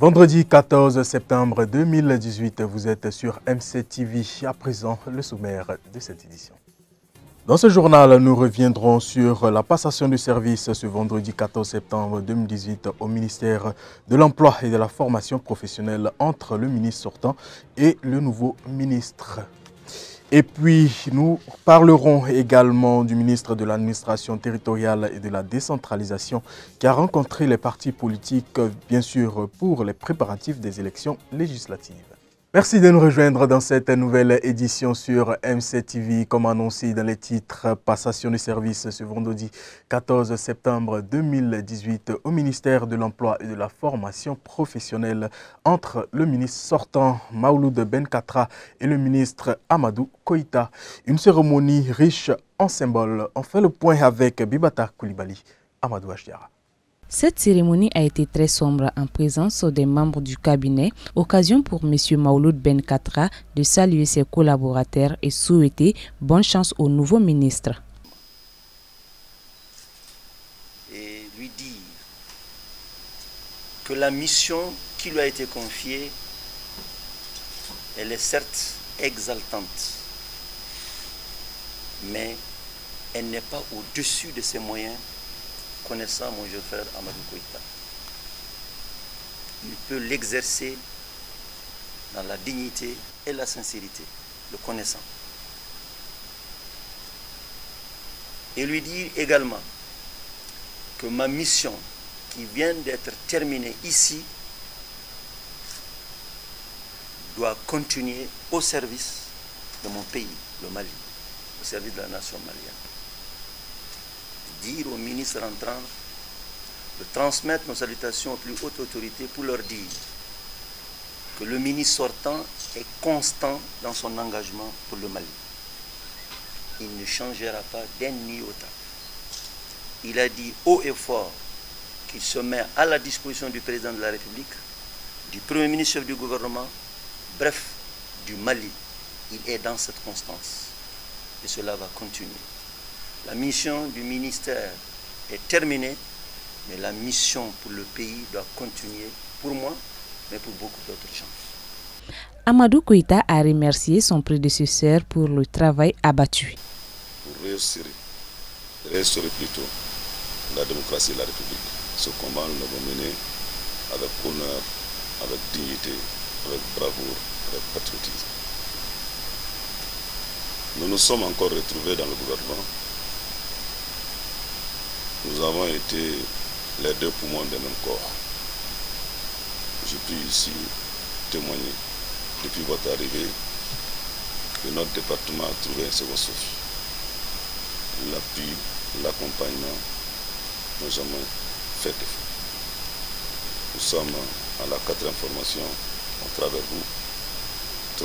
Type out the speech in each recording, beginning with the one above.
Vendredi 14 septembre 2018, vous êtes sur MCTV. À présent, le sommaire de cette édition. Dans ce journal, nous reviendrons sur la passation du service ce vendredi 14 septembre 2018 au ministère de l'Emploi et de la Formation professionnelle entre le ministre sortant et le nouveau ministre. Et puis, nous parlerons également du ministre de l'Administration territoriale et de la décentralisation qui a rencontré les partis politiques, bien sûr, pour les préparatifs des élections législatives. Merci de nous rejoindre dans cette nouvelle édition sur MCTV. Comme annoncé dans les titres, passation du service ce vendredi 14 septembre 2018 au ministère de l'Emploi et de la Formation professionnelle entre le ministre sortant Maouloud Ben Katra et le ministre Amadou Koïta. Une cérémonie riche en symboles. On fait le point avec Bibata Koulibaly, Amadou Ashdiara. Cette cérémonie a été très sombre en présence des membres du cabinet, occasion pour M. Maouloud Ben Katra de saluer ses collaborateurs et souhaiter bonne chance au nouveau ministre. Et lui dire que la mission qui lui a été confiée, elle est certes exaltante, mais elle n'est pas au-dessus de ses moyens. Connaissant mon jeune frère Amadou Koïta, il peut l'exercer dans la dignité et la sincérité, le connaissant. Et lui dire également que ma mission qui vient d'être terminée ici doit continuer au service de mon pays, le Mali, au service de la nation malienne. Dire aux ministres entrants de transmettre nos salutations aux plus hautes autorités pour leur dire que le ministre sortant est constant dans son engagement pour le Mali. Il ne changera pas d'un iota. Il a dit haut et fort qu'il se met à la disposition du président de la République, du premier ministre chef du gouvernement, bref, du Mali. Il est dans cette constance et cela va continuer. La mission du ministère est terminée, mais la mission pour le pays doit continuer pour moi, mais pour beaucoup d'autres gens. Amadou Koïta a remercié son prédécesseur pour le travail abattu. Pour restaurer plutôt la démocratie et la République. Ce combat, nous l'avons mené avec honneur, avec dignité, avec bravoure, avec patriotisme. Nous nous sommes encore retrouvés dans le gouvernement. Nous avons été les deux poumons d'un même corps. Je puis ici témoigner, depuis votre arrivée, que notre département a trouvé un second souffle. L'appui, l'accompagnement n'ont jamais fait défaut. Nous sommes à la 4e formation à travers vous.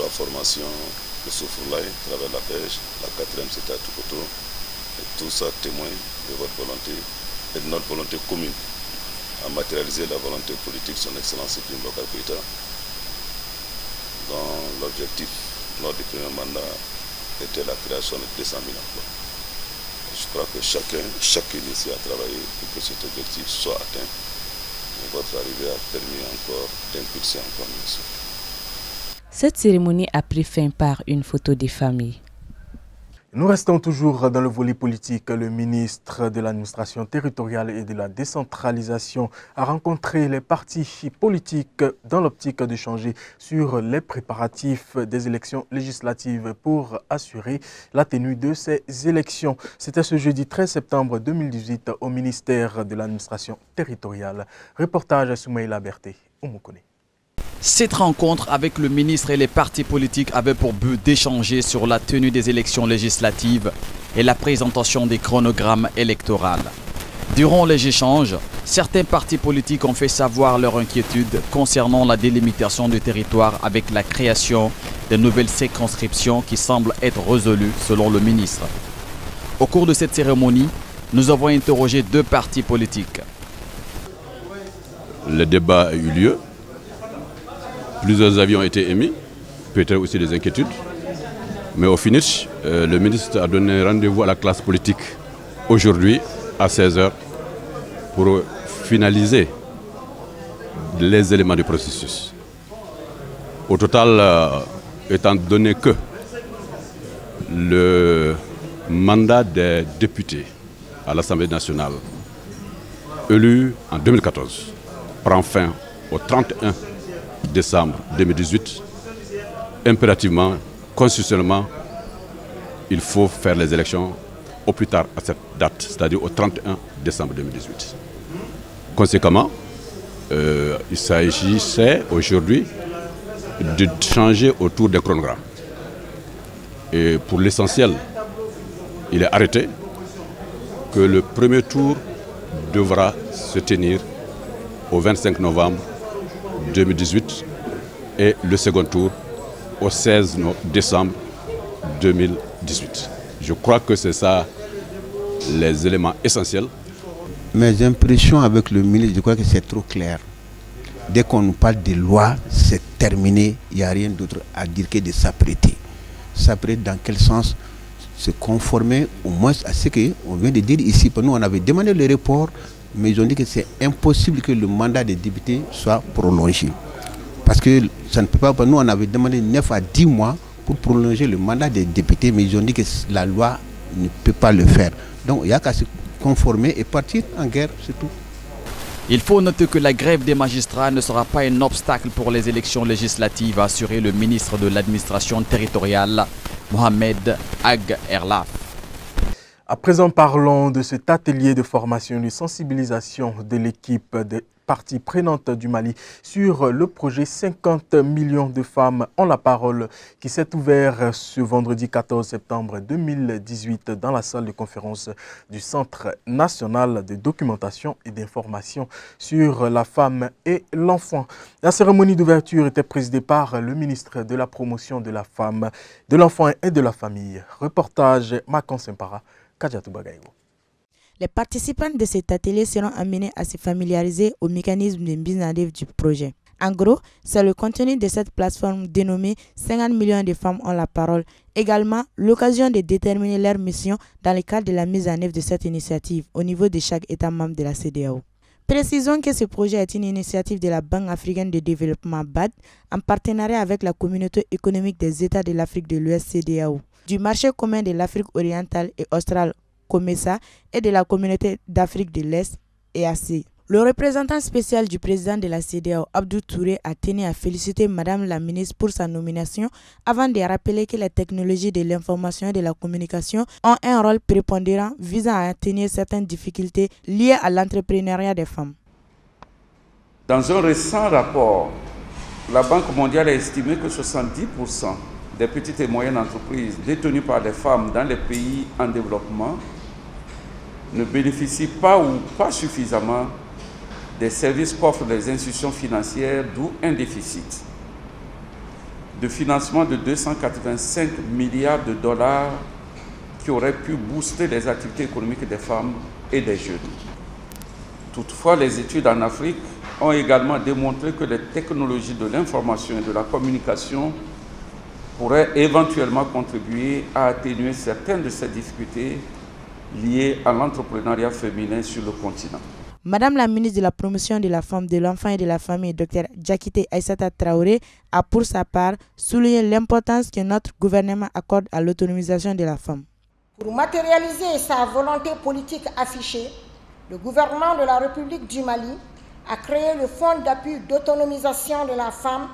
3 formations, le Soufroulaye, à travers la pêche. La 4e, c'était à Tukoto. Et tout ça témoigne de votre volonté et de notre volonté commune à matérialiser la volonté politique de son Excellence Ibrahim Boubacar Koïta dans l'objectif, lors du premier mandat, était la création de 200 000 emplois. Je crois que chacun ici a travaillé pour que cet objectif soit atteint. Et votre arrivée a permis encore d'impulser encore mieux. Cette cérémonie a pris fin par une photo des familles. Nous restons toujours dans le volet politique. Le ministre de l'Administration territoriale et de la décentralisation a rencontré les partis politiques dans l'optique de changer sur les préparatifs des élections législatives pour assurer la tenue de ces élections. C'était ce jeudi 13 septembre 2018 au ministère de l'Administration territoriale. Reportage Soumaïla Berté, Oumoukoné. Cette rencontre avec le ministre et les partis politiques avait pour but d'échanger sur la tenue des élections législatives et la présentation des chronogrammes électoraux. Durant les échanges, certains partis politiques ont fait savoir leur inquiétude concernant la délimitation du territoire avec la création de nouvelles circonscriptions qui semblent être résolues selon le ministre. Au cours de cette cérémonie, nous avons interrogé 2 partis politiques. Le débat a eu lieu. Plusieurs avis ont été émis, peut-être aussi des inquiétudes. Mais au finish, le ministre a donné rendez-vous à la classe politique aujourd'hui à 16 h pour finaliser les éléments du processus. Au total, étant donné que le mandat des députés à l'Assemblée nationale élu en 2014 prend fin au 31 décembre 2018, impérativement, constitutionnellement, il faut faire les élections au plus tard à cette date, c'est-à-dire au 31 décembre 2018. Conséquemment, il s'agissait aujourd'hui de changer autour des chronogrammes. Et pour l'essentiel, il est arrêté que le premier tour devra se tenir au 25 novembre 2018 et le second tour au 16 décembre 2018. Je crois que c'est ça les éléments essentiels. Mes impressions avec le ministre, je crois que c'est trop clair. Dès qu'on nous parle de loi, c'est terminé, il n'y a rien d'autre à dire que de s'apprêter. S'apprêter dans quel sens? Se conformer au moins à ce qu'on vient de dire ici. Pour nous, on avait demandé le report, mais ils ont dit que c'est impossible que le mandat des députés soit prolongé. Parce que ça ne peut pas, pour nous, on avait demandé 9 à 10 mois pour prolonger le mandat des députés, mais ils ont dit que la loi ne peut pas le faire. Donc il n'y a qu'à se conformer et partir en guerre, c'est tout. Il faut noter que la grève des magistrats ne sera pas un obstacle pour les élections législatives, a assuré le ministre de l'administration territoriale, Mohamed Ag Erlaf. À présent, parlons de cet atelier de formation et de sensibilisation de l'équipe des parties prenantes du Mali sur le projet 50 millions de femmes ont la parole qui s'est ouvert ce vendredi 14 septembre 2018 dans la salle de conférence du Centre national de documentation et d'information sur la femme et l'enfant. La cérémonie d'ouverture était présidée par le ministre de la promotion de la femme, de l'enfant et de la famille. Reportage Makan Sempara, Kadjatou Bagaïgo. Les participants de cet atelier seront amenés à se familiariser au mécanisme de mise en œuvre du projet. En gros, c'est le contenu de cette plateforme dénommée 50 millions de femmes ont la parole. Également, l'occasion de déterminer leur mission dans le cadre de la mise en œuvre de cette initiative au niveau de chaque État membre de la CEDEAO. Précisons que ce projet est une initiative de la Banque africaine de développement BAD en partenariat avec la communauté économique des États de l'Afrique de l'Ouest CEDEAO, du marché commun de l'Afrique orientale et australe COMESA et de la communauté d'Afrique de l'Est EAC. Le représentant spécial du président de la CEDEAO, Abdou Touré, a tenu à féliciter Madame la ministre pour sa nomination avant de rappeler que les technologies de l'information et de la communication ont un rôle prépondérant visant à atténuer certaines difficultés liées à l'entrepreneuriat des femmes. Dans un récent rapport, la Banque mondiale a estimé que 70% des petites et moyennes entreprises détenues par des femmes dans les pays en développement ne bénéficient pas ou pas suffisamment des services qu'offrent les institutions financières, d'où un déficit de financement de 285 milliards de dollars qui aurait pu booster les activités économiques des femmes et des jeunes. Toutefois, les études en Afrique ont également démontré que les technologies de l'information et de la communication pourraient éventuellement contribuer à atténuer certaines de ces difficultés liées à l'entrepreneuriat féminin sur le continent. Madame la ministre de la promotion de la femme, de l'enfant et de la famille, Dr Diakité Aïssata Traoré, a pour sa part souligné l'importance que notre gouvernement accorde à l'autonomisation de la femme. Pour matérialiser sa volonté politique affichée, le gouvernement de la République du Mali a créé le Fonds d'appui d'autonomisation de la femme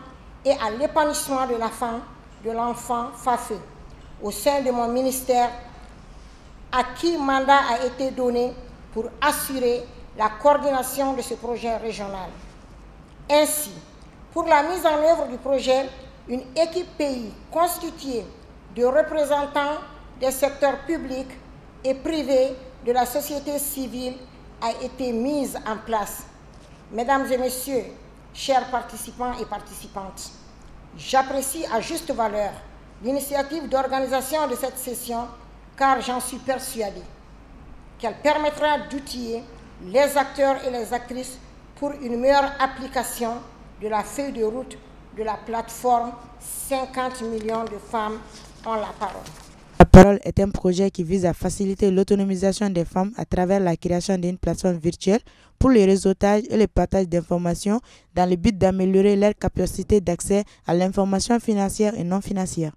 et à l'épanouissement de la femme, de l'enfant FAFE, au sein de mon ministère, à qui mandat a été donné pour assurer la coordination de ce projet régional. Ainsi, pour la mise en œuvre du projet, une équipe pays constituée de représentants des secteurs publics et privés de la société civile a été mise en place. Mesdames et messieurs, chers participants et participantes, j'apprécie à juste valeur l'initiative d'organisation de cette session car j'en suis persuadée qu'elle permettra d'outiller les acteurs et les actrices pour une meilleure application de la feuille de route de la plateforme 50 millions de femmes ont la parole. La parole est un projet qui vise à faciliter l'autonomisation des femmes à travers la création d'une plateforme virtuelle pour le réseautage et le partage d'informations dans le but d'améliorer leur capacité d'accès à l'information financière et non financière.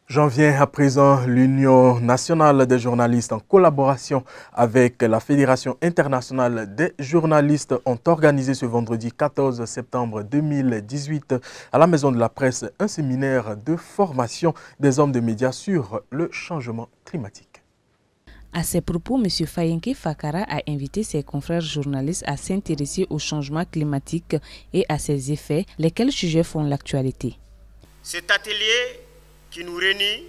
J'en viens à présent, l'Union nationale des journalistes en collaboration avec la Fédération internationale des journalistes ont organisé ce vendredi 14 septembre 2018 à la Maison de la Presse un séminaire de formation des hommes de médias sur le changement climatique. À ces propos, M. Fayenke Fakara a invité ses confrères journalistes à s'intéresser au changement climatique et à ses effets, lesquels sujets font l'actualité. Cet atelier qui nous réunit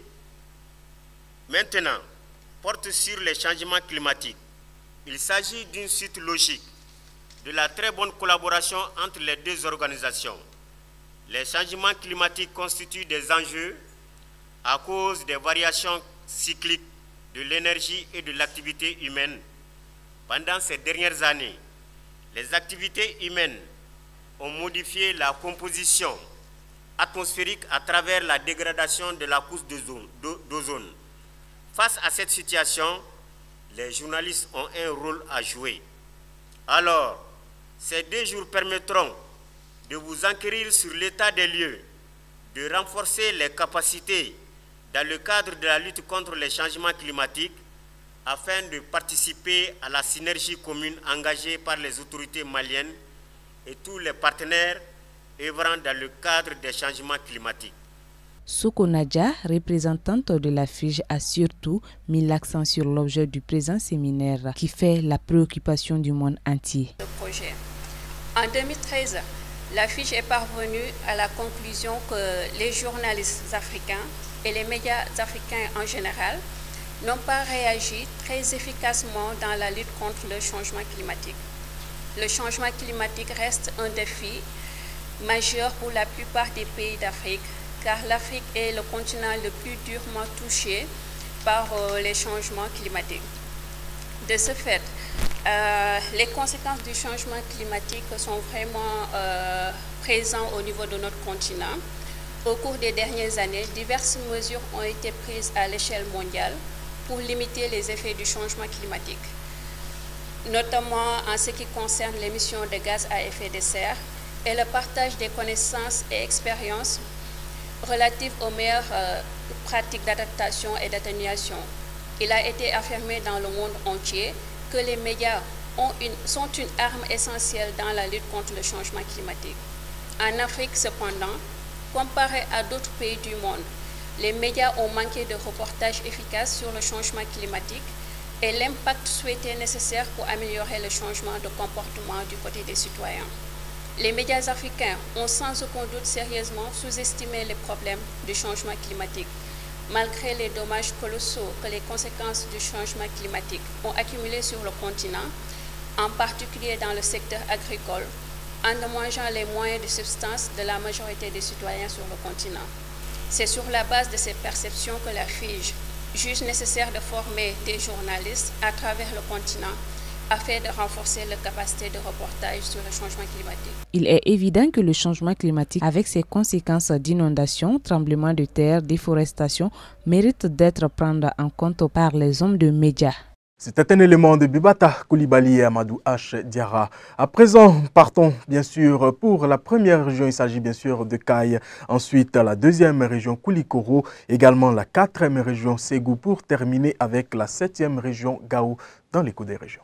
maintenant porte sur les changements climatiques. Il s'agit d'une suite logique de la très bonne collaboration entre les deux organisations. Les changements climatiques constituent des enjeux à cause des variations cycliques de l'énergie et de l'activité humaine. Pendant ces dernières années, les activités humaines ont modifié la composition atmosphérique à travers la dégradation de la couche d'ozone. Face à cette situation, les journalistes ont un rôle à jouer. Alors, ces 2 jours permettront de vous enquérir sur l'état des lieux, de renforcer les capacités dans le cadre de la lutte contre les changements climatiques afin de participer à la synergie commune engagée par les autorités maliennes et tous les partenaires œuvrant dans le cadre des changements climatiques. Soko Nadja, représentante de la FIGE, a surtout mis l'accent sur l'objet du présent séminaire qui fait la préoccupation du monde entier. En 2013, la FIGE est parvenue à la conclusion que les journalistes africains et les médias africains en général n'ont pas réagi très efficacement dans la lutte contre le changement climatique. Le changement climatique reste un défi majeur pour la plupart des pays d'Afrique, car l'Afrique est le continent le plus durement touché par les changements climatiques. De ce fait, les conséquences du changement climatique sont vraiment présentes au niveau de notre continent. Au cours des dernières années, diverses mesures ont été prises à l'échelle mondiale pour limiter les effets du changement climatique, notamment en ce qui concerne l'émission de gaz à effet de serre et le partage des connaissances et expériences relatives aux meilleures pratiques d'adaptation et d'atténuation. Il a été affirmé dans le monde entier que les médias sont une arme essentielle dans la lutte contre le changement climatique. En Afrique, cependant, comparé à d'autres pays du monde, les médias ont manqué de reportages efficaces sur le changement climatique et l'impact souhaité nécessaire pour améliorer le changement de comportement du côté des citoyens. Les médias africains ont sans aucun doute sérieusement sous-estimé les problèmes du changement climatique, malgré les dommages colossaux que les conséquences du changement climatique ont accumulés sur le continent, en particulier dans le secteur agricole, en endommageant les moyens de subsistance de la majorité des citoyens sur le continent. C'est sur la base de ces perceptions que la FIGE juge nécessaire de former des journalistes à travers le continent afin de renforcer la capacité de reportage sur le changement climatique. Il est évident que le changement climatique, avec ses conséquences d'inondations, tremblements de terre, déforestation, mérite d'être pris en compte par les hommes de médias. C'était un élément de Bibata Koulibaly et Amadou H. Diarra. À présent, partons bien sûr pour la première région. Il s'agit bien sûr de Caille. Ensuite, la deuxième région Koulikoro. Également la quatrième région Ségou pour terminer avec la 7e région Gao dans l'écho des régions.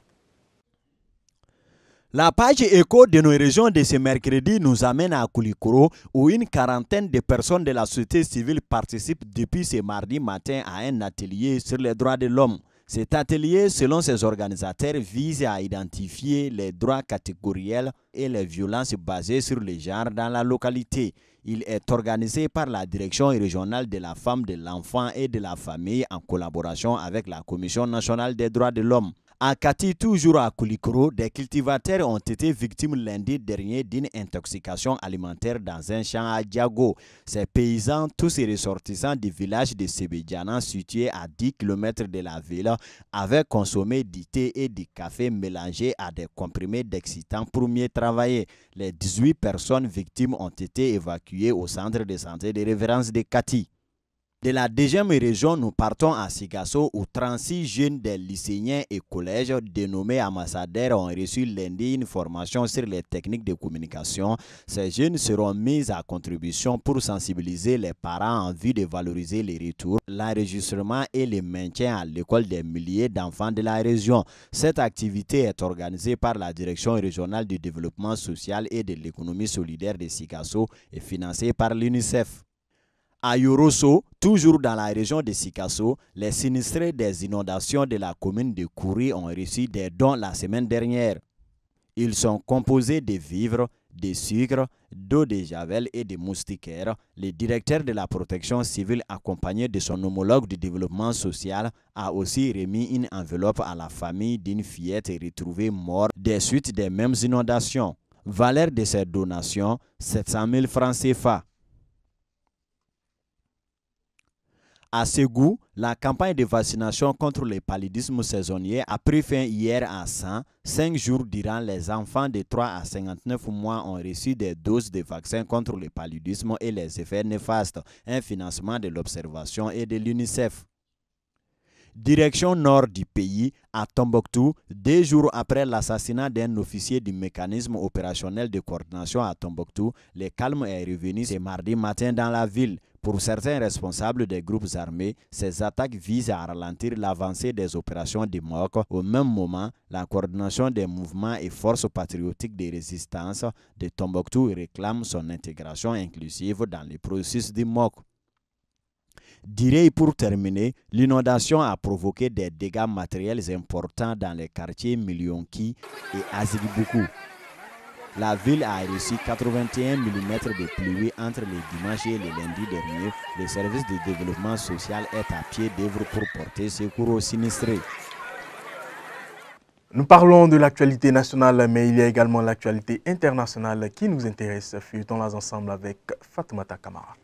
La page écho de nos régions de ce mercredi nous amène à Koulikoro où une quarantaine de personnes de la société civile participent depuis ce mardi matin à un atelier sur les droits de l'homme. Cet atelier, selon ses organisateurs, vise à identifier les droits catégoriels et les violences basées sur le genre dans la localité. Il est organisé par la Direction régionale de la femme, de l'enfant et de la famille en collaboration avec la Commission nationale des droits de l'homme. À Kati, toujours à Koulikoro, des cultivateurs ont été victimes lundi dernier d'une intoxication alimentaire dans un champ à Diago. Ces paysans, tous ressortissants du village de Sebedjana, situé à 10 km de la ville, avaient consommé du thé et du café mélangés à des comprimés d'excitants pour mieux travailler. Les 18 personnes victimes ont été évacuées au centre de santé de référence de Kati. De la deuxième région, nous partons à Sikasso où 36 jeunes des lycéens et collèges dénommés ambassadeurs ont reçu lundi une formation sur les techniques de communication. Ces jeunes seront mis à contribution pour sensibiliser les parents en vue de valoriser les retours, l'enregistrement et le maintien à l'école des milliers d'enfants de la région. Cette activité est organisée par la Direction régionale du développement social et de l'économie solidaire de Sikasso et financée par l'UNICEF. À Yorosso, toujours dans la région de Sikasso, les sinistrés des inondations de la commune de Kouri ont reçu des dons la semaine dernière. Ils sont composés de vivres, de sucre, d'eau de javel et de moustiquaires. Le directeur de la protection civile, accompagné de son homologue du développement social, a aussi remis une enveloppe à la famille d'une fillette retrouvée morte des suites des mêmes inondations. Valeur de ces donations, 700 000 francs CFA. À Ségou, la campagne de vaccination contre le paludisme saisonnier a pris fin hier à 100. 5 jours durant, les enfants de 3 à 59 mois ont reçu des doses de vaccins contre le paludisme et les effets néfastes, un financement de l'observation et de l'UNICEF. Direction nord du pays, à Tombouctou, 2 jours après l'assassinat d'un officier du mécanisme opérationnel de coordination à Tombouctou, le calme est revenu ce mardi matin dans la ville. Pour certains responsables des groupes armés, ces attaques visent à ralentir l'avancée des opérations de MOC. Au même moment, la coordination des mouvements et forces patriotiques de résistance de Tombouctou réclame son intégration inclusive dans le processus du MOC. Dirais pour terminer, l'inondation a provoqué des dégâts matériels importants dans les quartiers Milionki et Azigiboukou. La ville a reçu 81 mm de pluie entre le dimanche et le lundi dernier. Le service de développement social est à pied d'œuvre pour porter secours aux sinistrés. Nous parlons de l'actualité nationale, mais il y a également l'actualité internationale qui nous intéresse. Fuyons-les ensemble avec Fatoumata Kamara.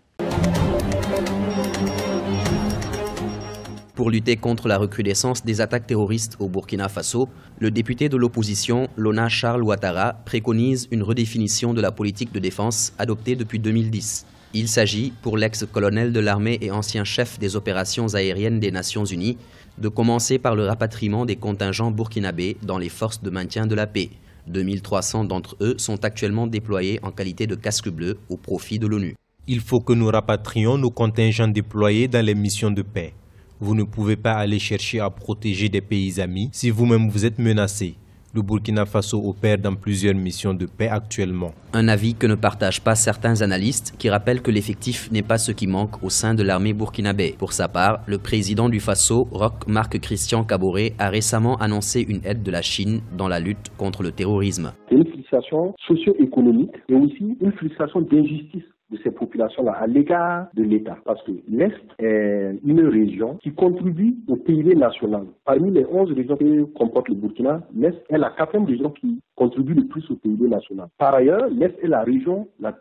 Pour lutter contre la recrudescence des attaques terroristes au Burkina Faso, le député de l'opposition, Lona Charles Ouattara, préconise une redéfinition de la politique de défense adoptée depuis 2010. Il s'agit, pour l'ex-colonel de l'armée et ancien chef des opérations aériennes des Nations Unies, de commencer par le rapatriement des contingents burkinabés dans les forces de maintien de la paix. 2300 d'entre eux sont actuellement déployés en qualité de casque bleu au profit de l'ONU. Il faut que nous rapatrions nos contingents déployés dans les missions de paix. Vous ne pouvez pas aller chercher à protéger des pays amis si vous-même vous êtes menacé. Le Burkina Faso opère dans plusieurs missions de paix actuellement. Un avis que ne partagent pas certains analystes qui rappellent que l'effectif n'est pas ce qui manque au sein de l'armée burkinabé. Pour sa part, le président du Faso, Roch Marc Christian Kaboré, a récemment annoncé une aide de la Chine dans la lutte contre le terrorisme. C'est une frustration socio-économique et aussi une frustration d'injustice de ces populations-là à l'égard de l'État. Parce que l'Est est une région qui contribue au PIB national. Parmi les 11 régions que comporte le Burkina, l'Est est la 4e région qui contribue le plus au PIB national. Par ailleurs, l'Est est la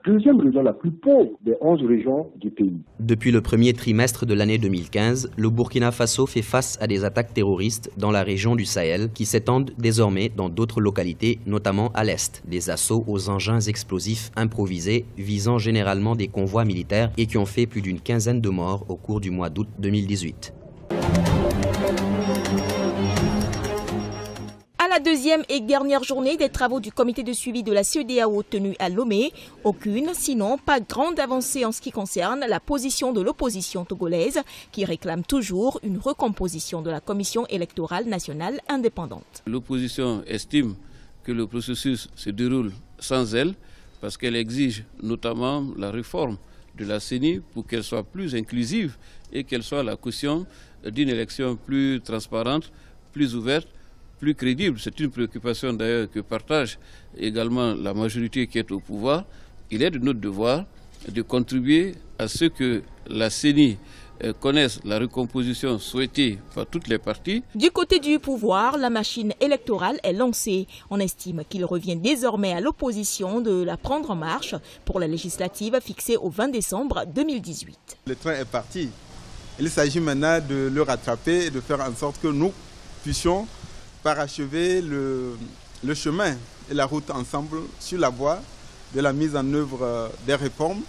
deuxième région la plus pauvre des 11 régions du pays. Depuis le premier trimestre de l'année 2015, le Burkina Faso fait face à des attaques terroristes dans la région du Sahel qui s'étendent désormais dans d'autres localités, notamment à l'Est. Des assauts aux engins explosifs improvisés visant généralement des convois militaires et qui ont fait plus d'une quinzaine de morts au cours du mois d'août 2018. À la deuxième et dernière journée des travaux du comité de suivi de la CEDEAO tenu à Lomé, aucune, sinon pas grande avancée en ce qui concerne la position de l'opposition togolaise qui réclame toujours une recomposition de la commission électorale nationale indépendante. L'opposition estime que le processus se déroule sans elle parce qu'elle exige notamment la réforme de la CENI pour qu'elle soit plus inclusive et qu'elle soit la caution d'une élection plus transparente, plus ouverte, plus crédible. C'est une préoccupation d'ailleurs que partage également la majorité qui est au pouvoir. Il est de notre devoir de contribuer à ce que la CENI connaissent la recomposition souhaitée par toutes les parties. Du côté du pouvoir, la machine électorale est lancée. On estime qu'il revient désormais à l'opposition de la prendre en marche pour la législative fixée au 20 décembre 2018. Le train est parti. Il s'agit maintenant de le rattraper et de faire en sorte que nous puissions parachever le chemin et la route ensemble sur la voie de la mise en œuvre des réformes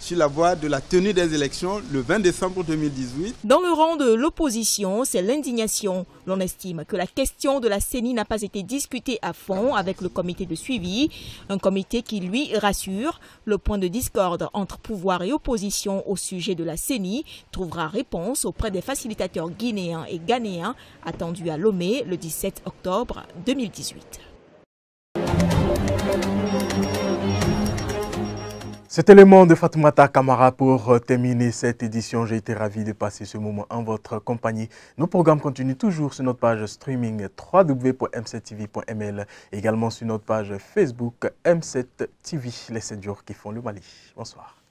sur la voie de la tenue des élections le 20 décembre 2018. Dans le rang de l'opposition, c'est l'indignation. L'on estime que la question de la CENI n'a pas été discutée à fond avec le comité de suivi. Un comité qui, lui, rassure. Le point de discorde entre pouvoir et opposition au sujet de la CENI trouvera réponse auprès des facilitateurs guinéens et ghanéens attendus à Lomé le 17 octobre 2018. C'était le mot de Fatoumata Kamara pour terminer cette édition. J'ai été ravi de passer ce moment en votre compagnie. Nos programmes continuent toujours sur notre page streaming www.m7tv.ml, également sur notre page Facebook M7 TV, les 7 jours qui font le Mali. Bonsoir.